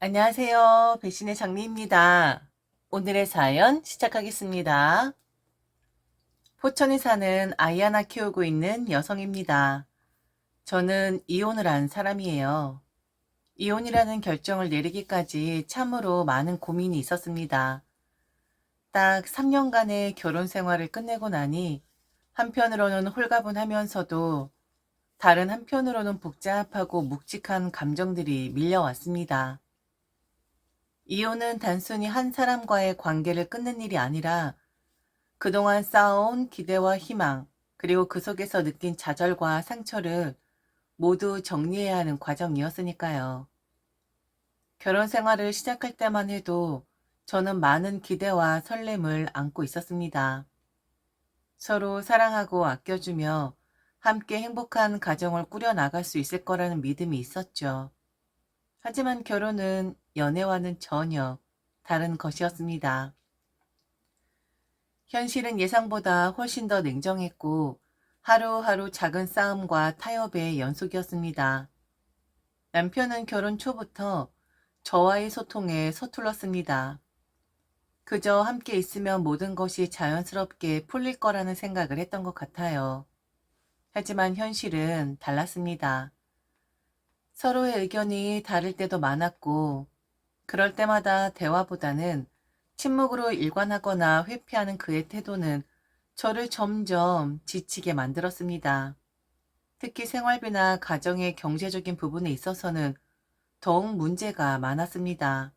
안녕하세요. 배신의 장미입니다. 오늘의 사연 시작하겠습니다. 포천에 사는 아이 하나 키우고 있는 여성입니다. 저는 이혼을 한 사람이에요. 이혼이라는 결정을 내리기까지 참으로 많은 고민이 있었습니다. 딱 3년간의 결혼 생활을 끝내고 나니 한편으로는 홀가분하면서도 다른 한편으로는 복잡하고 묵직한 감정들이 밀려왔습니다. 이혼은 단순히 한 사람과의 관계를 끊는 일이 아니라 그동안 쌓아온 기대와 희망, 그리고 그 속에서 느낀 좌절과 상처를 모두 정리해야 하는 과정이었으니까요. 결혼 생활을 시작할 때만 해도 저는 많은 기대와 설렘을 안고 있었습니다. 서로 사랑하고 아껴주며 함께 행복한 가정을 꾸려나갈 수 있을 거라는 믿음이 있었죠. 하지만 결혼은 연애와는 전혀 다른 것이었습니다. 현실은 예상보다 훨씬 더 냉정했고 하루하루 작은 싸움과 타협의 연속이었습니다. 남편은 결혼 초부터 저와의 소통에 서툴렀습니다. 그저 함께 있으면 모든 것이 자연스럽게 풀릴 거라는 생각을 했던 것 같아요. 하지만 현실은 달랐습니다. 서로의 의견이 다를 때도 많았고 그럴 때마다 대화보다는 침묵으로 일관하거나 회피하는 그의 태도는 저를 점점 지치게 만들었습니다. 특히 생활비나 가정의 경제적인 부분에 있어서는 더욱 문제가 많았습니다.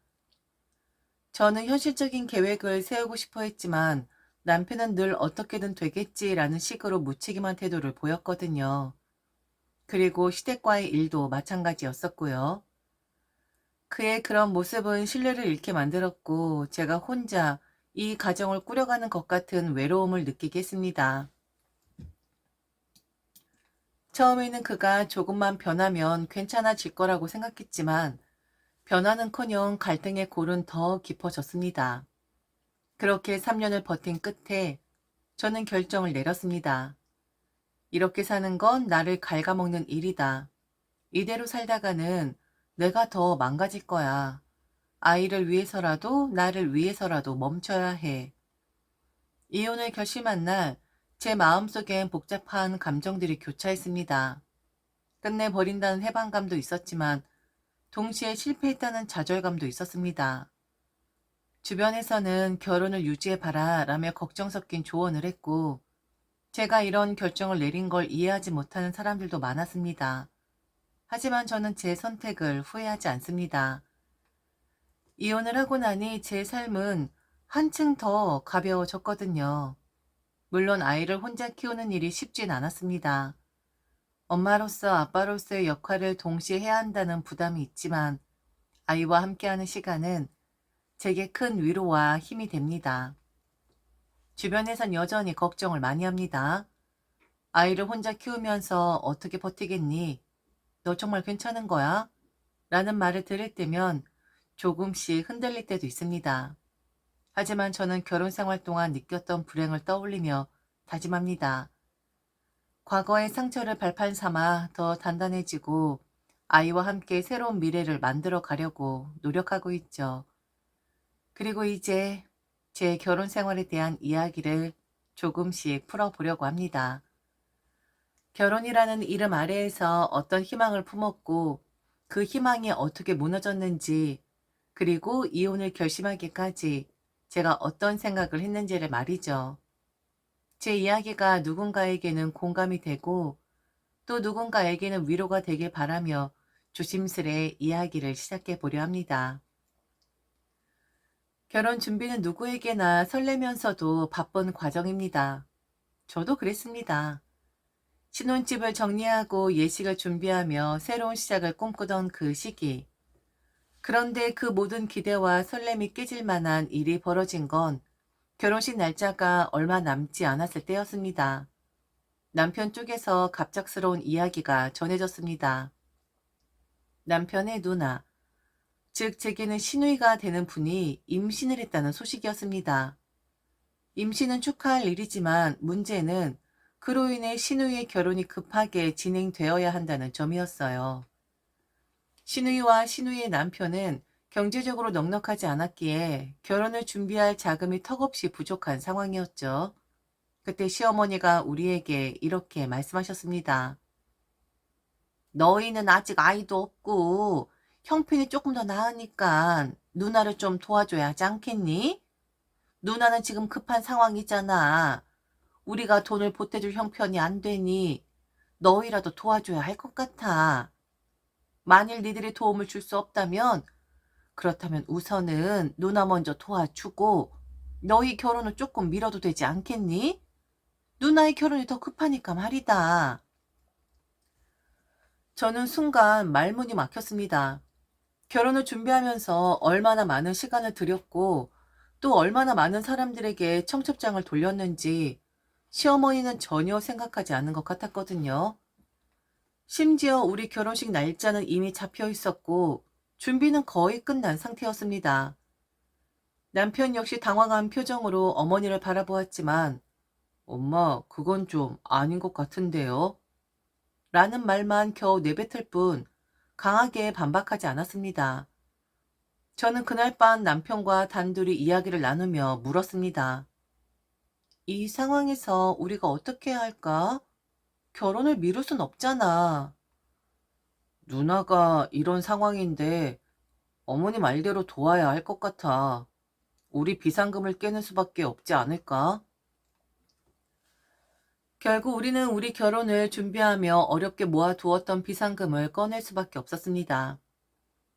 저는 현실적인 계획을 세우고 싶어 했지만 남편은 늘 어떻게든 되겠지라는 식으로 무책임한 태도를 보였거든요. 그리고 시댁과의 일도 마찬가지였었고요. 그의 그런 모습은 신뢰를 잃게 만들었고 제가 혼자 이 가정을 꾸려가는 것 같은 외로움을 느끼게 했습니다. 처음에는 그가 조금만 변하면 괜찮아질 거라고 생각했지만 변화는커녕 갈등의 골은 더 깊어졌습니다. 그렇게 3년을 버틴 끝에 저는 결정을 내렸습니다. 이렇게 사는 건 나를 갉아먹는 일이다. 이대로 살다가는 내가 더 망가질 거야. 아이를 위해서라도 나를 위해서라도 멈춰야 해. 이혼을 결심한 날 제 마음속엔 복잡한 감정들이 교차했습니다. 끝내버린다는 해방감도 있었지만 동시에 실패했다는 좌절감도 있었습니다. 주변에서는 결혼을 유지해봐라 라며 걱정 섞인 조언을 했고 제가 이런 결정을 내린 걸 이해하지 못하는 사람들도 많았습니다. 하지만 저는 제 선택을 후회하지 않습니다. 이혼을 하고 나니 제 삶은 한층 더 가벼워졌거든요. 물론 아이를 혼자 키우는 일이 쉽진 않았습니다. 엄마로서 아빠로서의 역할을 동시에 해야 한다는 부담이 있지만 아이와 함께하는 시간은 제게 큰 위로와 힘이 됩니다. 주변에선 여전히 걱정을 많이 합니다. 아이를 혼자 키우면서 어떻게 버티겠니? 너 정말 괜찮은 거야? 라는 말을 들을 때면 조금씩 흔들릴 때도 있습니다. 하지만 저는 결혼 생활 동안 느꼈던 불행을 떠올리며 다짐합니다. 과거의 상처를 발판 삼아 더 단단해지고 아이와 함께 새로운 미래를 만들어 가려고 노력하고 있죠. 그리고 이제 제 결혼 생활에 대한 이야기를 조금씩 풀어보려고 합니다. 결혼이라는 이름 아래에서 어떤 희망을 품었고 그 희망이 어떻게 무너졌는지 그리고 이혼을 결심하기까지 제가 어떤 생각을 했는지를 말이죠. 제 이야기가 누군가에게는 공감이 되고 또 누군가에게는 위로가 되길 바라며 조심스레 이야기를 시작해 보려 합니다. 결혼 준비는 누구에게나 설레면서도 바쁜 과정입니다. 저도 그랬습니다. 신혼집을 정리하고 예식을 준비하며 새로운 시작을 꿈꾸던 그 시기. 그런데 그 모든 기대와 설렘이 깨질 만한 일이 벌어진 건 결혼식 날짜가 얼마 남지 않았을 때였습니다. 남편 쪽에서 갑작스러운 이야기가 전해졌습니다. 남편의 누나, 즉 제게는 시누이가 되는 분이 임신을 했다는 소식이었습니다. 임신은 축하할 일이지만 문제는 그로 인해 시누이의 결혼이 급하게 진행되어야 한다는 점이었어요. 시누이와 시누이의 남편은 경제적으로 넉넉하지 않았기에 결혼을 준비할 자금이 턱없이 부족한 상황이었죠. 그때 시어머니가 우리에게 이렇게 말씀하셨습니다. 너희는 아직 아이도 없고 형편이 조금 더 나으니까 누나를 좀 도와줘야 하지 않겠니? 누나는 지금 급한 상황이잖아. 우리가 돈을 보태줄 형편이 안 되니 너희라도 도와줘야 할 것 같아. 만일 니들이 도움을 줄 수 없다면 그렇다면 우선은 누나 먼저 도와주고 너희 결혼은 조금 미뤄도 되지 않겠니? 누나의 결혼이 더 급하니까 말이다. 저는 순간 말문이 막혔습니다. 결혼을 준비하면서 얼마나 많은 시간을 들였고 또 얼마나 많은 사람들에게 청첩장을 돌렸는지 시어머니는 전혀 생각하지 않는 것 같았거든요. 심지어 우리 결혼식 날짜는 이미 잡혀 있었고 준비는 거의 끝난 상태였습니다. 남편 역시 당황한 표정으로 어머니를 바라보았지만 엄마, 그건 좀 아닌 것 같은데요. 라는 말만 겨우 내뱉을 뿐 강하게 반박하지 않았습니다. 저는 그날 밤 남편과 단둘이 이야기를 나누며 물었습니다. 이 상황에서 우리가 어떻게 해야 할까? 결혼을 미룰 순 없잖아. 누나가 이런 상황인데 어머니 말대로 도와야 할 것 같아. 우리 비상금을 깨는 수밖에 없지 않을까? 결국 우리는 우리 결혼을 준비하며 어렵게 모아두었던 비상금을 꺼낼 수밖에 없었습니다.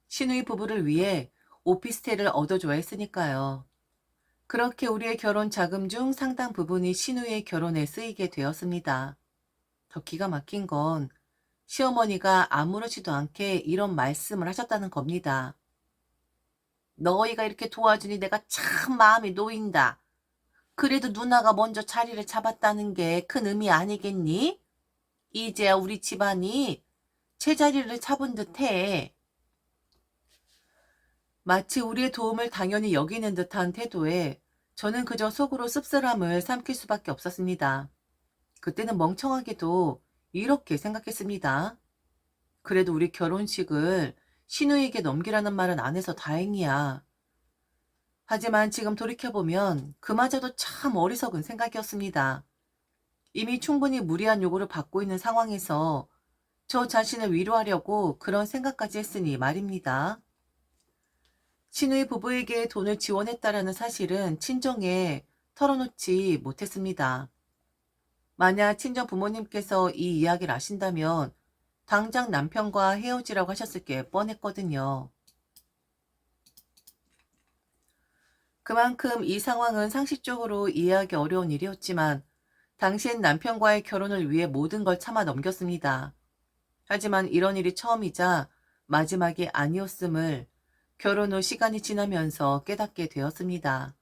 시누이 부부를 위해 오피스텔을 얻어줘야 했으니까요. 그렇게 우리의 결혼 자금 중 상당 부분이 시누이의 결혼에 쓰이게 되었습니다. 더 기가 막힌 건 시어머니가 아무렇지도 않게 이런 말씀을 하셨다는 겁니다. 너희가 이렇게 도와주니 내가 참 마음이 놓인다. 그래도 누나가 먼저 자리를 잡았다는 게 큰 의미 아니겠니? 이제야 우리 집안이 제자리를 잡은 듯해. 마치 우리의 도움을 당연히 여기는 듯한 태도에 저는 그저 속으로 씁쓸함을 삼킬 수밖에 없었습니다. 그때는 멍청하게도 이렇게 생각했습니다. 그래도 우리 결혼식을 신우에게 넘기라는 말은 안 해서 다행이야. 하지만 지금 돌이켜보면 그마저도 참 어리석은 생각이었습니다. 이미 충분히 무리한 요구를 받고 있는 상황에서 저 자신을 위로하려고 그런 생각까지 했으니 말입니다. 신우이 부부에게 돈을 지원했다라는 사실은 친정에 털어놓지 못했습니다. 만약 친정 부모님께서 이 이야기를 아신다면 당장 남편과 헤어지라고 하셨을 게 뻔했거든요. 그만큼 이 상황은 상식적으로 이해하기 어려운 일이었지만 당시엔 남편과의 결혼을 위해 모든 걸 참아 넘겼습니다. 하지만 이런 일이 처음이자 마지막이 아니었음을 결혼 후 시간이 지나면서 깨닫게 되었습니다.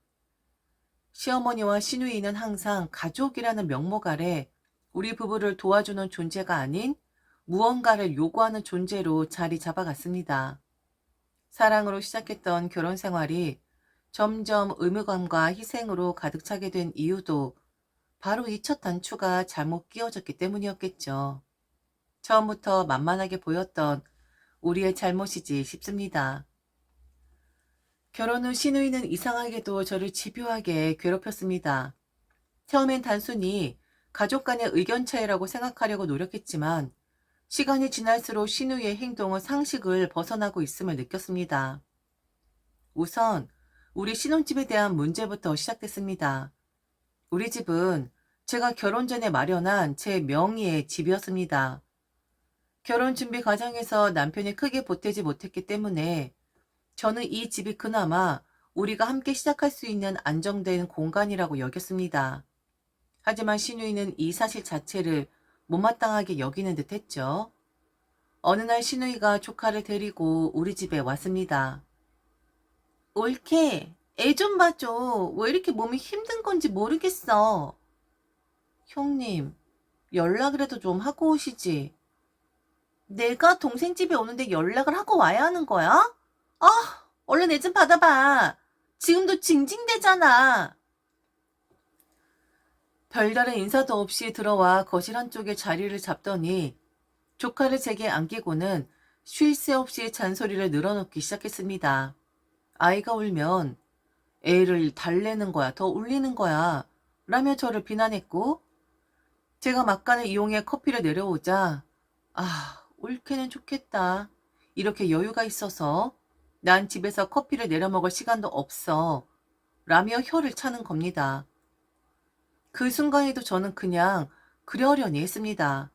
시어머니와 시누이는 항상 가족이라는 명목 아래 우리 부부를 도와주는 존재가 아닌 무언가를 요구하는 존재로 자리 잡아갔습니다. 사랑으로 시작했던 결혼 생활이 점점 의무감과 희생으로 가득 차게 된 이유도 바로 이 첫 단추가 잘못 끼워졌기 때문이었겠죠. 처음부터 만만하게 보였던 우리의 잘못이지 싶습니다. 결혼 후 시누이는 이상하게도 저를 집요하게 괴롭혔습니다. 처음엔 단순히 가족 간의 의견 차이라고 생각하려고 노력했지만 시간이 지날수록 시누이의 행동은 상식을 벗어나고 있음을 느꼈습니다. 우선 우리 신혼집에 대한 문제부터 시작됐습니다. 우리 집은 제가 결혼 전에 마련한 제 명의의 집이었습니다. 결혼 준비 과정에서 남편이 크게 보태지 못했기 때문에 저는 이 집이 그나마 우리가 함께 시작할 수 있는 안정된 공간이라고 여겼습니다. 하지만 시누이는 이 사실 자체를 못마땅하게 여기는 듯 했죠. 어느 날 시누이가 조카를 데리고 우리 집에 왔습니다. 옳게 애 좀 봐줘. 왜 이렇게 몸이 힘든 건지 모르겠어. 형님, 연락이라도 좀 하고 오시지. 내가 동생 집에 오는데 연락을 하고 와야 하는 거야? 아, 얼른 애 좀 받아봐. 지금도 징징대잖아. 별다른 인사도 없이 들어와 거실 한쪽에 자리를 잡더니 조카를 제게 안기고는 쉴 새 없이 잔소리를 늘어놓기 시작했습니다. 아이가 울면 애를 달래는 거야, 더 울리는 거야, 라며 저를 비난했고, 제가 막간을 이용해 커피를 내려오자, 아, 옳게는 좋겠다. 이렇게 여유가 있어서 난 집에서 커피를 내려 먹을 시간도 없어. 라며 혀를 차는 겁니다. 그 순간에도 저는 그냥 그러려니 했습니다.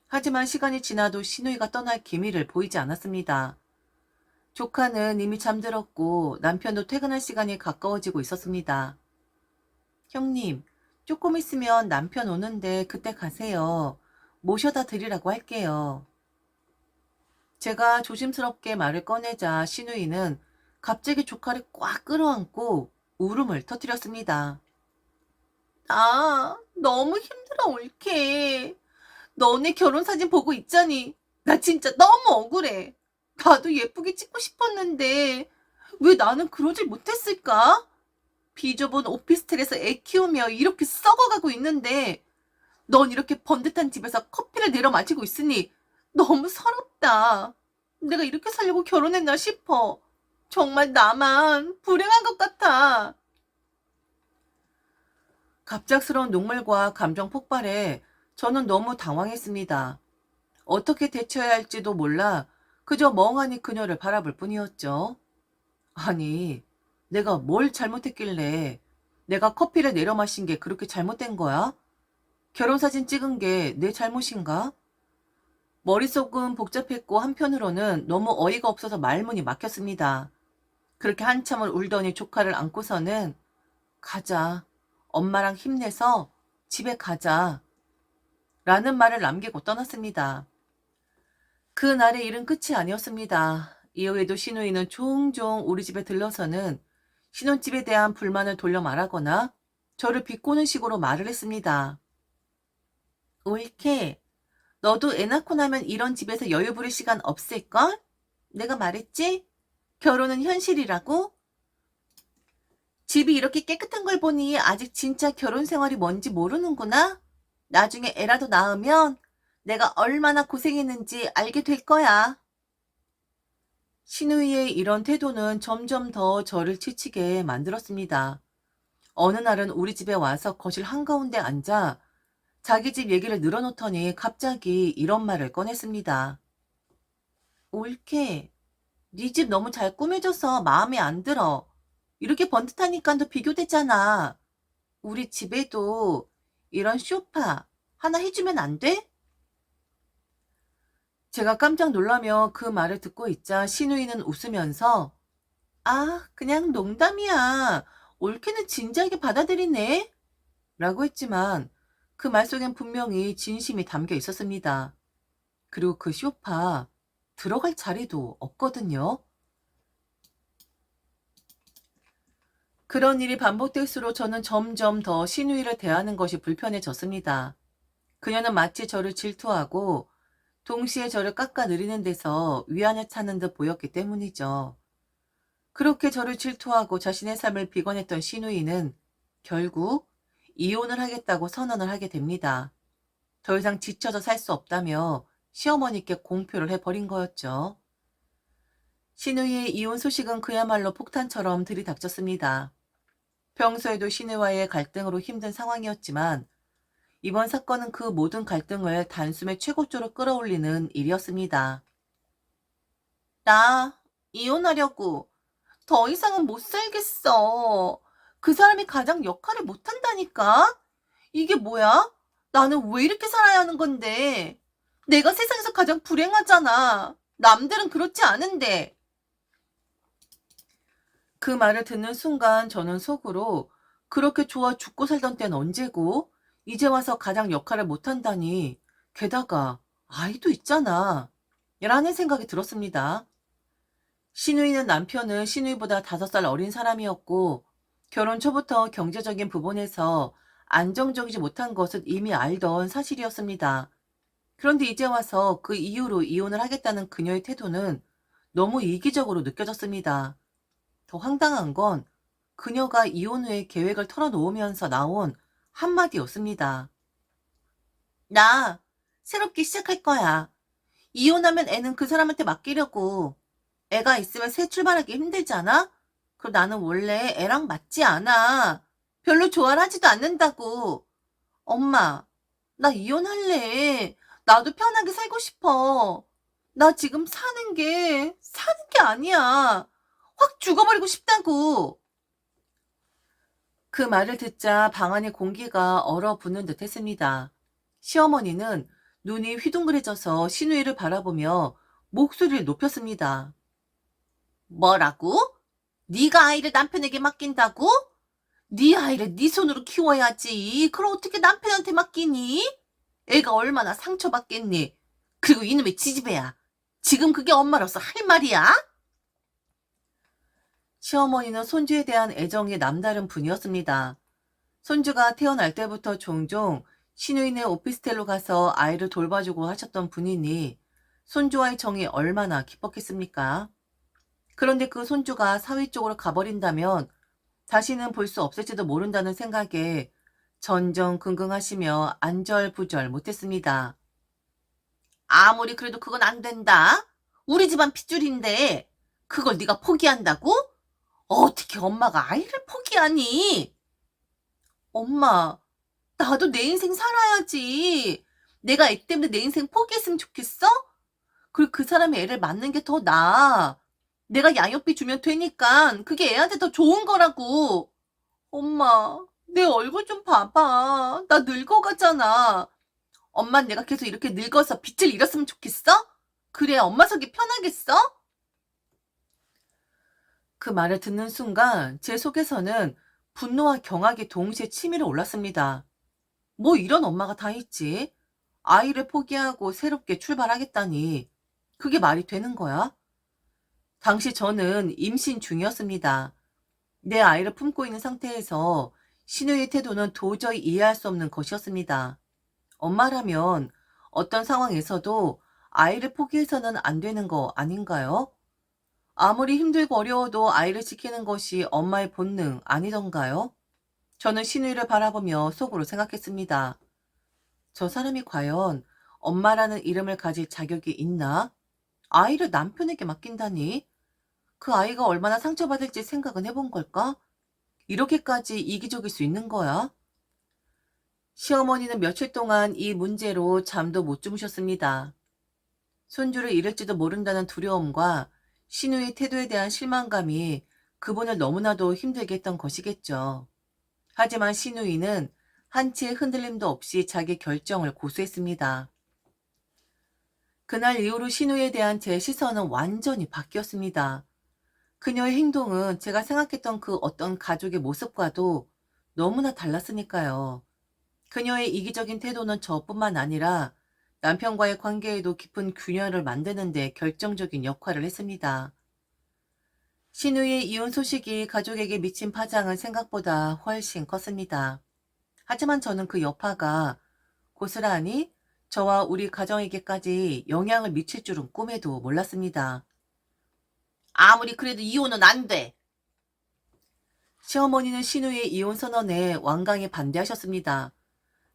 하지만 시간이 지나도 시누이가 떠날 기미를 보이지 않았습니다. 조카는 이미 잠들었고 남편도 퇴근할 시간이 가까워지고 있었습니다. 형님, 조금 있으면 남편 오는데 그때 가세요. 모셔다 드리라고 할게요. 제가 조심스럽게 말을 꺼내자 시누이는 갑자기 조카를 꽉 끌어안고 울음을 터뜨렸습니다. 아, 너무 힘들어, 옳게. 너네 결혼사진 보고 있자니. 나 진짜 너무 억울해. 나도 예쁘게 찍고 싶었는데, 왜 나는 그러질 못했을까? 비좁은 오피스텔에서 애 키우며 이렇게 썩어가고 있는데, 넌 이렇게 번듯한 집에서 커피를 내려 마시고 있으니 너무 서럽다. 내가 이렇게 살려고 결혼했나 싶어. 정말 나만 불행한 것 같아. 갑작스러운 눈물과 감정 폭발에 저는 너무 당황했습니다. 어떻게 대처해야 할지도 몰라 그저 멍하니 그녀를 바라볼 뿐이었죠. 아니, 내가 뭘 잘못했길래 내가 커피를 내려 마신 게 그렇게 잘못된 거야? 결혼사진 찍은 게 내 잘못인가? 머릿속은 복잡했고 한편으로는 너무 어이가 없어서 말문이 막혔습니다. 그렇게 한참을 울더니 조카를 안고서는 가자. 엄마랑 힘내서 집에 가자. 라는 말을 남기고 떠났습니다. 그날의 일은 끝이 아니었습니다. 이후에도 시누이는 종종 우리 집에 들러서는 신혼집에 대한 불만을 돌려 말하거나 저를 비꼬는 식으로 말을 했습니다. 옳게, 너도 애 낳고 나면 이런 집에서 여유 부릴 시간 없을걸? 내가 말했지? 결혼은 현실이라고? 집이 이렇게 깨끗한 걸 보니 아직 진짜 결혼 생활이 뭔지 모르는구나? 나중에 애라도 낳으면 내가 얼마나 고생했는지 알게 될 거야. 시누이의 이런 태도는 점점 더 저를 지치게 만들었습니다. 어느 날은 우리 집에 와서 거실 한가운데 앉아 자기 집 얘기를 늘어놓더니 갑자기 이런 말을 꺼냈습니다. 옳게, 네 집 너무 잘 꾸며져서 마음에 안 들어. 이렇게 번듯하니까 더 비교되잖아. 우리 집에도 이런 소파 하나 해주면 안 돼? 제가 깜짝 놀라며 그 말을 듣고 있자 시누이는 웃으면서 아, 그냥 농담이야. 옳게는 진지하게 받아들이네. 라고 했지만 그 말 속엔 분명히 진심이 담겨 있었습니다. 그리고 그 소파 들어갈 자리도 없거든요. 그런 일이 반복될수록 저는 점점 더 시누이를 대하는 것이 불편해졌습니다. 그녀는 마치 저를 질투하고 동시에 저를 깎아내리는 데서 위안을 찾는 듯 보였기 때문이죠. 그렇게 저를 질투하고 자신의 삶을 비관했던 시누이는 결국 이혼을 하겠다고 선언을 하게 됩니다. 더 이상 지쳐서 살 수 없다며 시어머니께 공표를 해버린 거였죠. 시누이의 이혼 소식은 그야말로 폭탄처럼 들이닥쳤습니다. 평소에도 시누이와의 갈등으로 힘든 상황이었지만 이번 사건은 그 모든 갈등을 단숨에 최고조로 끌어올리는 일이었습니다. 나 이혼하려고. 더 이상은 못 살겠어. 그 사람이 가장 역할을 못한다니까? 이게 뭐야? 나는 왜 이렇게 살아야 하는 건데? 내가 세상에서 가장 불행하잖아. 남들은 그렇지 않은데. 그 말을 듣는 순간 저는 속으로 그렇게 좋아 죽고 살던 땐 언제고 이제 와서 가장 역할을 못한다니 게다가 아이도 있잖아 라는 생각이 들었습니다. 시누이는 남편은 시누이보다 5살 어린 사람이었고 결혼 초부터 경제적인 부분에서 안정적이지 못한 것은 이미 알던 사실이었습니다. 그런데 이제 와서 그 이유로 이혼을 하겠다는 그녀의 태도는 너무 이기적으로 느껴졌습니다. 더 황당한 건 그녀가 이혼 후에 계획을 털어놓으면서 나온 한마디였습니다. 나 새롭게 시작할 거야. 이혼하면 애는 그 사람한테 맡기려고. 애가 있으면 새 출발하기 힘들잖아? 그리고 나는 원래 애랑 맞지 않아. 별로 좋아하지도 않는다고. 엄마, 나 이혼할래. 나도 편하게 살고 싶어. 나 지금 사는 게 아니야. 확 죽어버리고 싶다고. 그 말을 듣자 방 안의 공기가 얼어붙는 듯 했습니다. 시어머니는 눈이 휘둥그레져서 신우이를 바라보며 목소리를 높였습니다. 뭐라고? 네가 아이를 남편에게 맡긴다고? 네 아이를 네 손으로 키워야지. 그럼 어떻게 남편한테 맡기니? 애가 얼마나 상처받겠니? 그리고 이놈의 지지배야. 지금 그게 엄마로서 할 말이야? 시어머니는 손주에 대한 애정이 남다른 분이었습니다. 손주가 태어날 때부터 종종 시누이네 오피스텔로 가서 아이를 돌봐주고 하셨던 분이니 손주와의 정이 얼마나 깊었겠습니까? 그런데 그 손주가 사회 쪽으로 가버린다면 다시는 볼 수 없을지도 모른다는 생각에 전전긍긍하시며 안절부절 못했습니다. 아무리 그래도 그건 안 된다. 우리 집안 핏줄인데 그걸 네가 포기한다고? 어떻게 엄마가 아이를 포기하니? 엄마, 나도 내 인생 살아야지. 내가 애 때문에 내 인생 포기했으면 좋겠어? 그리고 그 사람이 애를 낳는 게 더 나아. 내가 양육비 주면 되니까 그게 애한테 더 좋은 거라고. 엄마, 내 얼굴 좀 봐봐. 나 늙어가잖아. 엄만 내가 계속 이렇게 늙어서 빚을 잃었으면 좋겠어? 그래 엄마 속이 편하겠어? 그 말을 듣는 순간 제 속에서는 분노와 경악이 동시에 치밀어 올랐습니다. 뭐 이런 엄마가 다 있지? 아이를 포기하고 새롭게 출발하겠다니. 그게 말이 되는 거야? 당시 저는 임신 중이었습니다. 내 아이를 품고 있는 상태에서 신우의 태도는 도저히 이해할 수 없는 것이었습니다. 엄마라면 어떤 상황에서도 아이를 포기해서는 안 되는 거 아닌가요? 아무리 힘들고 어려워도 아이를 지키는 것이 엄마의 본능 아니던가요? 저는 신우이를 바라보며 속으로 생각했습니다. 저 사람이 과연 엄마라는 이름을 가질 자격이 있나? 아이를 남편에게 맡긴다니? 그 아이가 얼마나 상처받을지 생각은 해본 걸까? 이렇게까지 이기적일 수 있는 거야? 시어머니는 며칠 동안 이 문제로 잠도 못 주무셨습니다. 손주를 잃을지도 모른다는 두려움과 신우의 태도에 대한 실망감이 그분을 너무나도 힘들게 했던 것이겠죠. 하지만 신우이는 한치의 흔들림도 없이 자기 결정을 고수했습니다. 그날 이후로 신우에 대한 제 시선은 완전히 바뀌었습니다. 그녀의 행동은 제가 생각했던 그 어떤 가족의 모습과도 너무나 달랐으니까요. 그녀의 이기적인 태도는 저뿐만 아니라 남편과의 관계에도 깊은 균열을 만드는 데 결정적인 역할을 했습니다. 신우의 이혼 소식이 가족에게 미친 파장은 생각보다 훨씬 컸습니다. 하지만 저는 그 여파가 고스란히 저와 우리 가정에게까지 영향을 미칠 줄은 꿈에도 몰랐습니다. 아무리 그래도 이혼은 안 돼. 시어머니는 신우의 이혼 선언에 완강히 반대하셨습니다.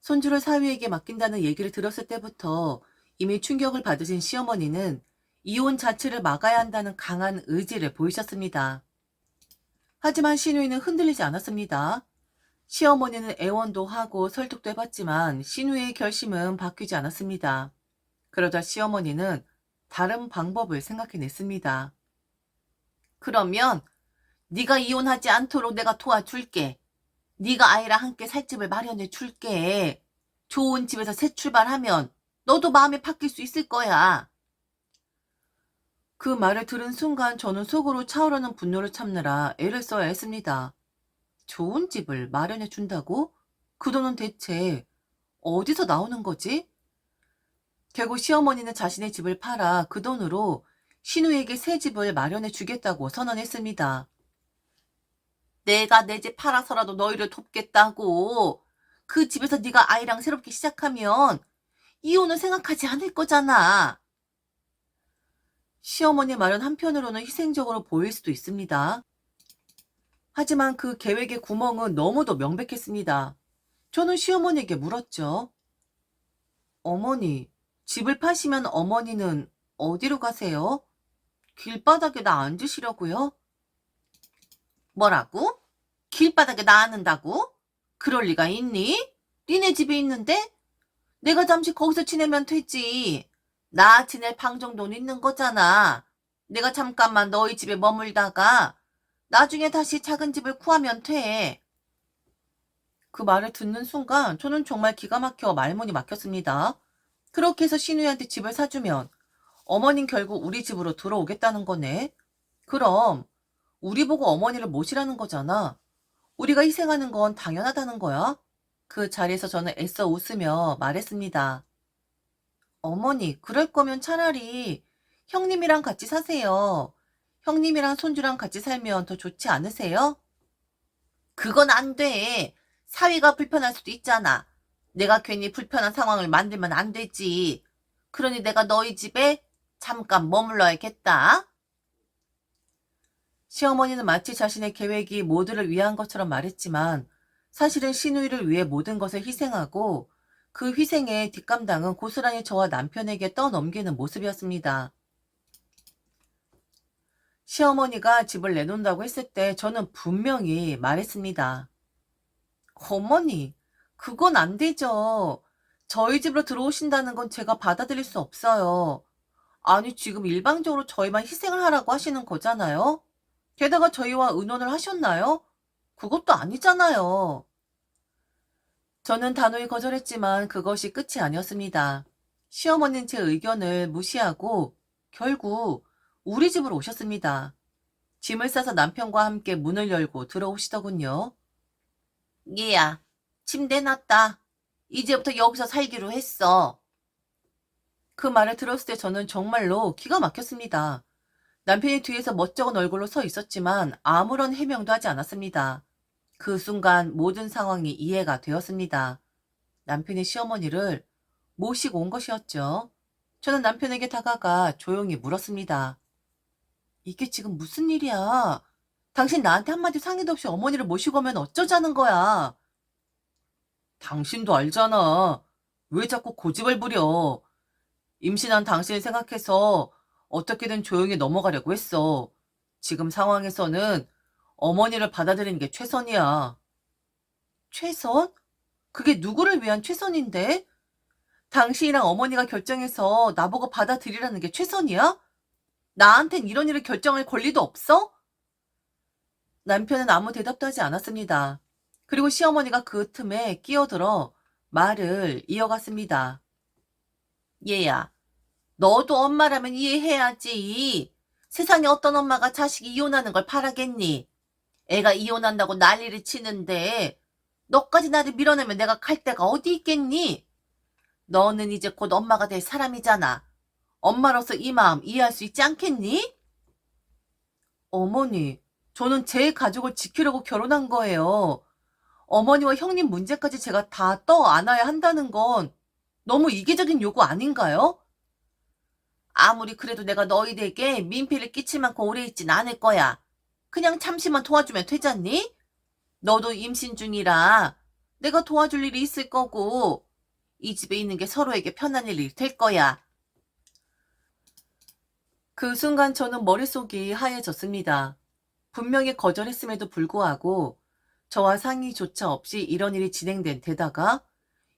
손주를 사위에게 맡긴다는 얘기를 들었을 때부터 이미 충격을 받으신 시어머니는 이혼 자체를 막아야 한다는 강한 의지를 보이셨습니다. 하지만 신우이는 흔들리지 않았습니다. 시어머니는 애원도 하고 설득도 해봤지만 신우이의 결심은 바뀌지 않았습니다. 그러자 시어머니는 다른 방법을 생각해냈습니다. 그러면 네가 이혼하지 않도록 내가 도와줄게. 네가 아이랑 함께 살 집을 마련해 줄게. 좋은 집에서 새 출발하면 너도 마음이 바뀔 수 있을 거야. 그 말을 들은 순간 저는 속으로 차오르는 분노를 참느라 애를 써야 했습니다. 좋은 집을 마련해 준다고? 그 돈은 대체 어디서 나오는 거지? 결국 시어머니는 자신의 집을 팔아 그 돈으로 신우에게 새 집을 마련해 주겠다고 선언했습니다. 내가 내 집 팔아서라도 너희를 돕겠다고. 그 집에서 네가 아이랑 새롭게 시작하면 이혼을 생각하지 않을 거잖아. 시어머니 말은 한편으로는 희생적으로 보일 수도 있습니다. 하지만 그 계획의 구멍은 너무도 명백했습니다. 저는 시어머니에게 물었죠. 어머니, 집을 파시면 어머니는 어디로 가세요? 길바닥에 나 앉으시려고요? 뭐라고? 길바닥에 나앉는다고? 그럴 리가 있니? 니네 집에 있는데? 내가 잠시 거기서 지내면 되지. 나 지낼 방 정도는 있는 거잖아. 내가 잠깐만 너희 집에 머물다가 나중에 다시 작은 집을 구하면 돼. 그 말을 듣는 순간 저는 정말 기가 막혀 말문이 막혔습니다. 그렇게 해서 신우이한테 집을 사주면 어머닌 결국 우리 집으로 들어오겠다는 거네. 그럼 우리 보고 어머니를 모시라는 거잖아. 우리가 희생하는 건 당연하다는 거야. 그 자리에서 저는 애써 웃으며 말했습니다. 어머니, 그럴 거면 차라리 형님이랑 같이 사세요. 형님이랑 손주랑 같이 살면 더 좋지 않으세요? 그건 안 돼. 사위가 불편할 수도 있잖아. 내가 괜히 불편한 상황을 만들면 안 되지. 그러니 내가 너희 집에 잠깐 머물러야겠다. 시어머니는 마치 자신의 계획이 모두를 위한 것처럼 말했지만 사실은 시누이를 위해 모든 것을 희생하고 그 희생의 뒷감당은 고스란히 저와 남편에게 떠넘기는 모습이었습니다. 시어머니가 집을 내놓는다고 했을 때 저는 분명히 말했습니다. 어머니, 그건 안 되죠. 저희 집으로 들어오신다는 건 제가 받아들일 수 없어요. 아니, 지금 일방적으로 저희만 희생을 하라고 하시는 거잖아요? 게다가 저희와 의논을 하셨나요? 그것도 아니잖아요. 저는 단호히 거절했지만 그것이 끝이 아니었습니다. 시어머니는 제 의견을 무시하고 결국 우리 집으로 오셨습니다. 짐을 싸서 남편과 함께 문을 열고 들어오시더군요. 얘야, 침대 놨다. 이제부터 여기서 살기로 했어. 그 말을 들었을 때 저는 정말로 기가 막혔습니다. 남편이 뒤에서 멋쩍은 얼굴로 서 있었지만 아무런 해명도 하지 않았습니다. 그 순간 모든 상황이 이해가 되었습니다. 남편이 시어머니를 모시고 온 것이었죠. 저는 남편에게 다가가 조용히 물었습니다. 이게 지금 무슨 일이야? 당신 나한테 한마디 상의도 없이 어머니를 모시고 오면 어쩌자는 거야? 당신도 알잖아. 왜 자꾸 고집을 부려? 임신한 당신을 생각해서 어떻게든 조용히 넘어가려고 했어. 지금 상황에서는 어머니를 받아들이는 게 최선이야. 최선? 그게 누구를 위한 최선인데? 당신이랑 어머니가 결정해서 나보고 받아들이라는 게 최선이야? 나한텐 이런 일을 결정할 권리도 없어? 남편은 아무 대답도 하지 않았습니다. 그리고 시어머니가 그 틈에 끼어들어 말을 이어갔습니다. 얘야, 너도 엄마라면 이해해야지. 세상에 어떤 엄마가 자식이 이혼하는 걸 바라겠니? 애가 이혼한다고 난리를 치는데 너까지 나를 밀어내면 내가 갈 데가 어디 있겠니? 너는 이제 곧 엄마가 될 사람이잖아. 엄마로서 이 마음 이해할 수 있지 않겠니? 어머니, 저는 제 가족을 지키려고 결혼한 거예요. 어머니와 형님 문제까지 제가 다 떠안아야 한다는 건 너무 이기적인 요구 아닌가요? 아무리 그래도 내가 너희들에게 민폐를 끼칠 만큼 오래 있진 않을 거야. 그냥 잠시만 도와주면 되잖니? 너도 임신 중이라 내가 도와줄 일이 있을 거고 이 집에 있는 게 서로에게 편한 일이 될 거야. 그 순간 저는 머릿속이 하얘졌습니다. 분명히 거절했음에도 불구하고 저와 상의조차 없이 이런 일이 진행된 데다가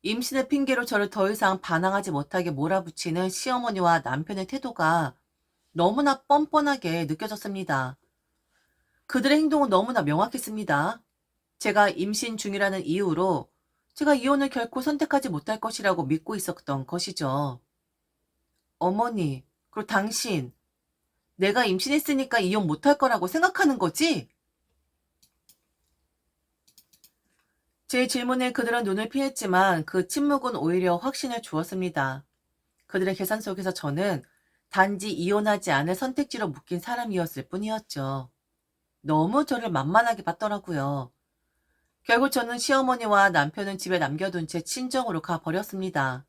임신을 핑계로 저를 더 이상 반항하지 못하게 몰아붙이는 시어머니와 남편의 태도가 너무나 뻔뻔하게 느껴졌습니다. 그들의 행동은 너무나 명확했습니다. 제가 임신 중이라는 이유로 제가 이혼을 결코 선택하지 못할 것이라고 믿고 있었던 것이죠. 어머니, 그리고 당신, 내가 임신했으니까 이혼 못할 거라고 생각하는 거지? 제 질문에 그들은 눈을 피했지만 그 침묵은 오히려 확신을 주었습니다. 그들의 계산 속에서 저는 단지 이혼하지 않을 선택지로 묶인 사람이었을 뿐이었죠. 너무 저를 만만하게 봤더라고요. 결국 저는 시어머니와 남편은 집에 남겨둔 채 친정으로 가버렸습니다.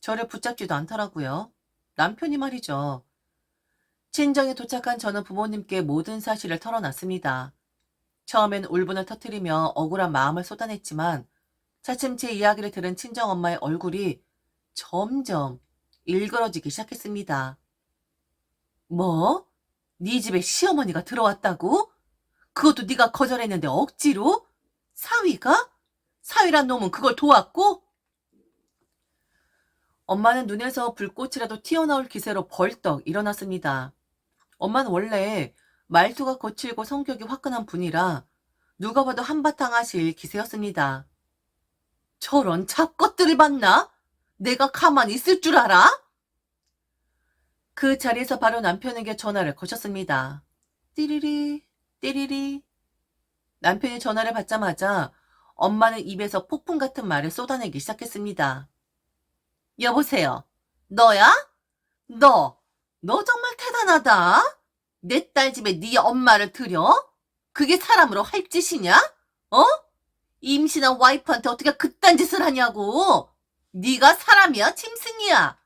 저를 붙잡지도 않더라고요. 남편이 말이죠. 친정에 도착한 저는 부모님께 모든 사실을 털어놨습니다. 처음엔 울분을 터뜨리며 억울한 마음을 쏟아냈지만 차츰 제 이야기를 들은 친정엄마의 얼굴이 점점 일그러지기 시작했습니다. 뭐? 네 집에 시어머니가 들어왔다고? 그것도 네가 거절했는데 억지로? 사위가? 사위란 놈은 그걸 도왔고? 엄마는 눈에서 불꽃이라도 튀어나올 기세로 벌떡 일어났습니다. 엄마는 원래 말투가 거칠고 성격이 화끈한 분이라 누가 봐도 한바탕 하실 기세였습니다. 저런 잡것들을 봤나? 내가 가만히 있을 줄 알아? 그 자리에서 바로 남편에게 전화를 거셨습니다. 띠리리, 띠리리. 남편이 전화를 받자마자 엄마는 입에서 폭풍 같은 말을 쏟아내기 시작했습니다. 여보세요. 너야? 너 정말 대단하다. 내 딸 집에 네 엄마를 들여? 그게 사람으로 할 짓이냐? 어? 임신한 와이프한테 어떻게 그딴 짓을 하냐고. 네가 사람이야? 짐승이야?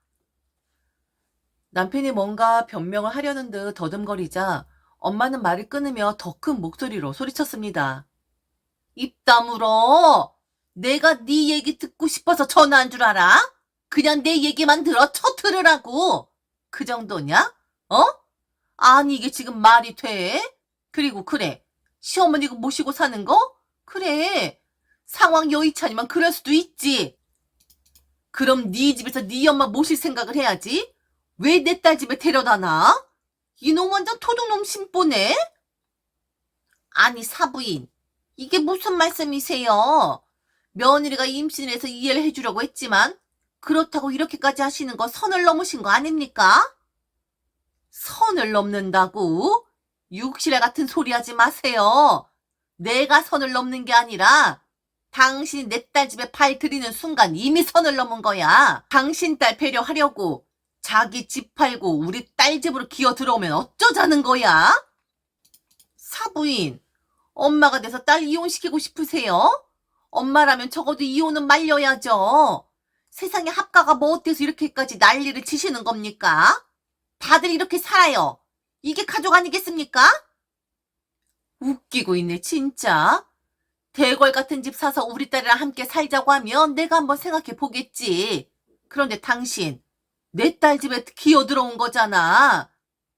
남편이 뭔가 변명을 하려는 듯 더듬거리자 엄마는 말을 끊으며 더 큰 목소리로 소리쳤습니다. 입 다물어. 내가 네 얘기 듣고 싶어서 전화한 줄 알아? 그냥 내 얘기만 들어 쳐들으라고. 그 정도냐? 어? 아니 이게 지금 말이 돼? 그리고 그래. 시어머니가 모시고 사는 거? 그래. 상황 여의치 않으면 그럴 수도 있지. 그럼 네 집에서 네 엄마 모실 생각을 해야지. 왜 내 딸 집에 데려다 놔? 이놈 완전 토종놈 심보네? 아니 사부인, 이게 무슨 말씀이세요? 며느리가 임신을 해서 이해를 해주려고 했지만 그렇다고 이렇게까지 하시는 거 선을 넘으신 거 아닙니까? 선을 넘는다고? 육실에 같은 소리 하지 마세요. 내가 선을 넘는 게 아니라 당신이 내 딸 집에 발 들이는 순간 이미 선을 넘은 거야. 당신 딸 배려하려고 자기 집 팔고 우리 딸 집으로 기어 들어오면 어쩌자는 거야? 사부인, 엄마가 돼서 딸 이혼시키고 싶으세요? 엄마라면 적어도 이혼은 말려야죠. 세상에 합가가 뭐 어때서 이렇게까지 난리를 치시는 겁니까? 다들 이렇게 살아요. 이게 가족 아니겠습니까? 웃기고 있네 진짜. 대궐 같은 집 사서 우리 딸이랑 함께 살자고 하면 내가 한번 생각해 보겠지. 그런데 당신 내 딸 집에 기어 들어온 거잖아.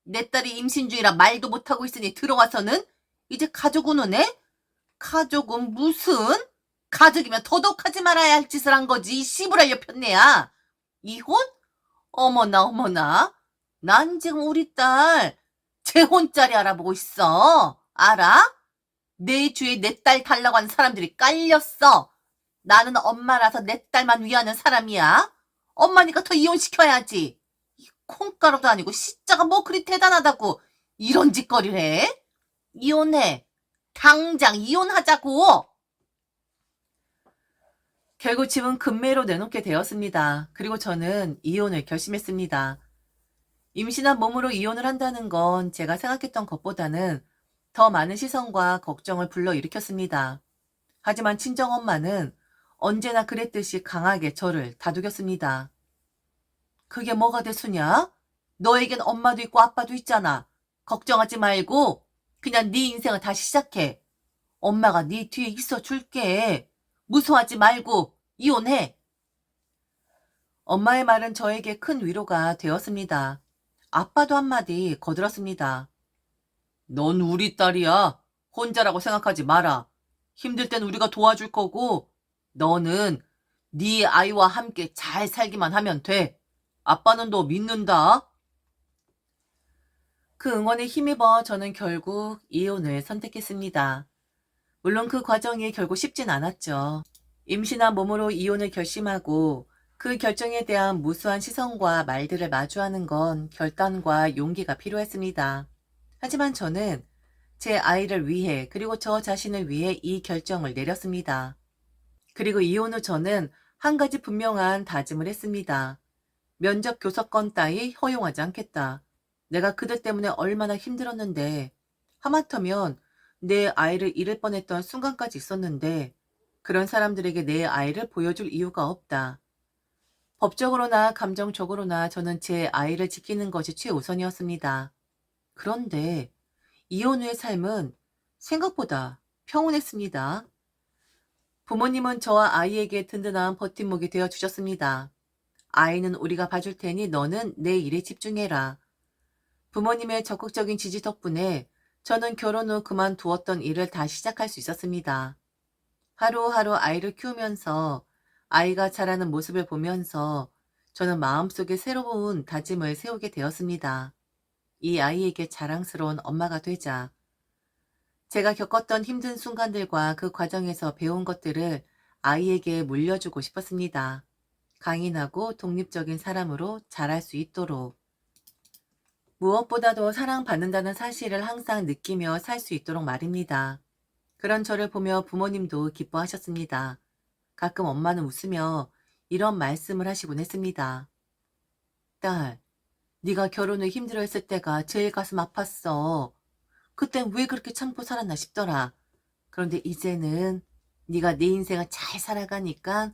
내 딸이 임신 중이라 말도 못하고 있으니 들어와서는 이제 가족 운운해? 가족은 무슨? 가족이면 더더욱 하지 말아야 할 짓을 한 거지. 씨부랄려 편네야. 이혼? 어머나. 난 지금 우리 딸 재혼자리 알아보고 있어. 알아? 내 주위에 내 딸 달라고 하는 사람들이 깔렸어. 나는 엄마라서 내 딸만 위하는 사람이야. 엄마니까 더 이혼시켜야지. 이 콩가루도 아니고 시자가 뭐 그리 대단하다고 이런 짓거리를 해? 이혼해. 당장 이혼하자고. 결국 집은 금매로 내놓게 되었습니다. 그리고 저는 이혼을 결심했습니다. 임신한 몸으로 이혼을 한다는 건 제가 생각했던 것보다는 더 많은 시선과 걱정을 불러일으켰습니다. 하지만 친정엄마는 언제나 그랬듯이 강하게 저를 다독였습니다. 그게 뭐가 대수냐? 너에겐 엄마도 있고 아빠도 있잖아. 걱정하지 말고 그냥 네 인생을 다시 시작해. 엄마가 네 뒤에 있어 줄게. 무서워하지 말고 이혼해. 엄마의 말은 저에게 큰 위로가 되었습니다. 아빠도 한마디 거들었습니다. 넌 우리 딸이야. 혼자라고 생각하지 마라. 힘들 땐 우리가 도와줄 거고 너는 네 아이와 함께 잘 살기만 하면 돼. 아빠는 너 믿는다. 그 응원에 힘입어 저는 결국 이혼을 선택했습니다. 물론 그 과정이 결국 쉽진 않았죠. 임신한 몸으로 이혼을 결심하고 그 결정에 대한 무수한 시선과 말들을 마주하는 건 결단과 용기가 필요했습니다. 하지만 저는 제 아이를 위해 그리고 저 자신을 위해 이 결정을 내렸습니다. 그리고 이혼 후 저는 한 가지 분명한 다짐을 했습니다. 면접 교섭권 따위 허용하지 않겠다. 내가 그들 때문에 얼마나 힘들었는데 하마터면 내 아이를 잃을 뻔했던 순간까지 있었는데 그런 사람들에게 내 아이를 보여줄 이유가 없다. 법적으로나 감정적으로나 저는 제 아이를 지키는 것이 최우선이었습니다. 그런데 이혼 후의 삶은 생각보다 평온했습니다. 부모님은 저와 아이에게 든든한 버팀목이 되어 주셨습니다. 아이는 우리가 봐줄 테니 너는 내 일에 집중해라. 부모님의 적극적인 지지 덕분에 저는 결혼 후 그만두었던 일을 다시 시작할 수 있었습니다. 하루하루 아이를 키우면서 아이가 자라는 모습을 보면서 저는 마음속에 새로운 다짐을 세우게 되었습니다. 이 아이에게 자랑스러운 엄마가 되자. 제가 겪었던 힘든 순간들과 그 과정에서 배운 것들을 아이에게 물려주고 싶었습니다. 강인하고 독립적인 사람으로 자랄 수 있도록. 무엇보다도 사랑받는다는 사실을 항상 느끼며 살 수 있도록 말입니다. 그런 저를 보며 부모님도 기뻐하셨습니다. 가끔 엄마는 웃으며 이런 말씀을 하시곤 했습니다. 딸, 네가 결혼 후 힘들어했을 때가 제일 가슴 아팠어. 그땐 왜 그렇게 참고 살았나 싶더라. 그런데 이제는 네가 네 인생을 잘 살아가니까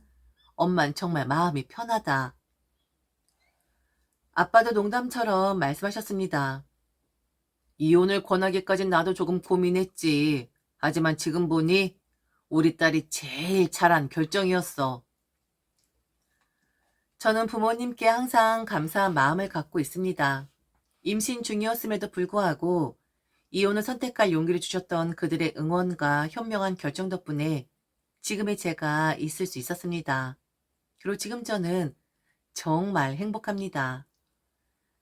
엄만 정말 마음이 편하다. 아빠도 농담처럼 말씀하셨습니다. 이혼을 권하기까진 나도 조금 고민했지. 하지만 지금 보니 우리 딸이 제일 잘한 결정이었어. 저는 부모님께 항상 감사한 마음을 갖고 있습니다. 임신 중이었음에도 불구하고 이혼을 선택할 용기를 주셨던 그들의 응원과 현명한 결정 덕분에 지금의 제가 있을 수 있었습니다. 그리고 지금 저는 정말 행복합니다.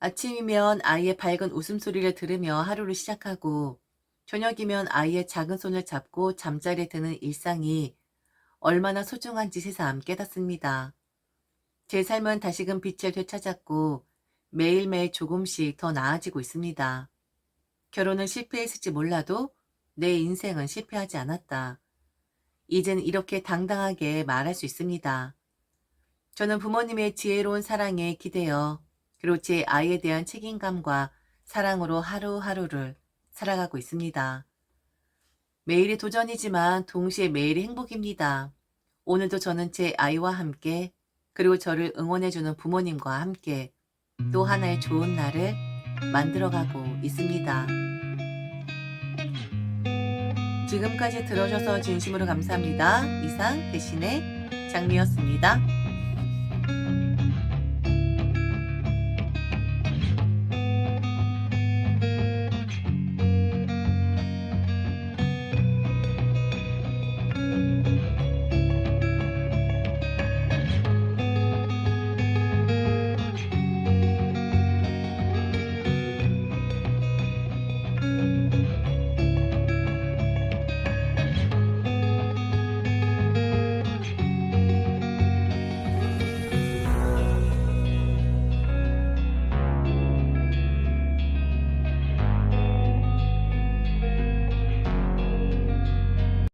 아침이면 아이의 밝은 웃음소리를 들으며 하루를 시작하고 저녁이면 아이의 작은 손을 잡고 잠자리에 드는 일상이 얼마나 소중한지 새삼 깨닫습니다. 제 삶은 다시금 빛을 되찾았고 매일매일 조금씩 더 나아지고 있습니다. 결혼은 실패했을지 몰라도 내 인생은 실패하지 않았다. 이젠 이렇게 당당하게 말할 수 있습니다. 저는 부모님의 지혜로운 사랑에 기대어 그리고 제 아이에 대한 책임감과 사랑으로 하루하루를 살아가고 있습니다. 매일이 도전이지만 동시에 매일이 행복입니다. 오늘도 저는 제 아이와 함께 그리고 저를 응원해주는 부모님과 함께 또 하나의 좋은 날을 만들어가고 있습니다. 지금까지 들어줘서 진심으로 감사합니다. 이상 대신의 장미였습니다.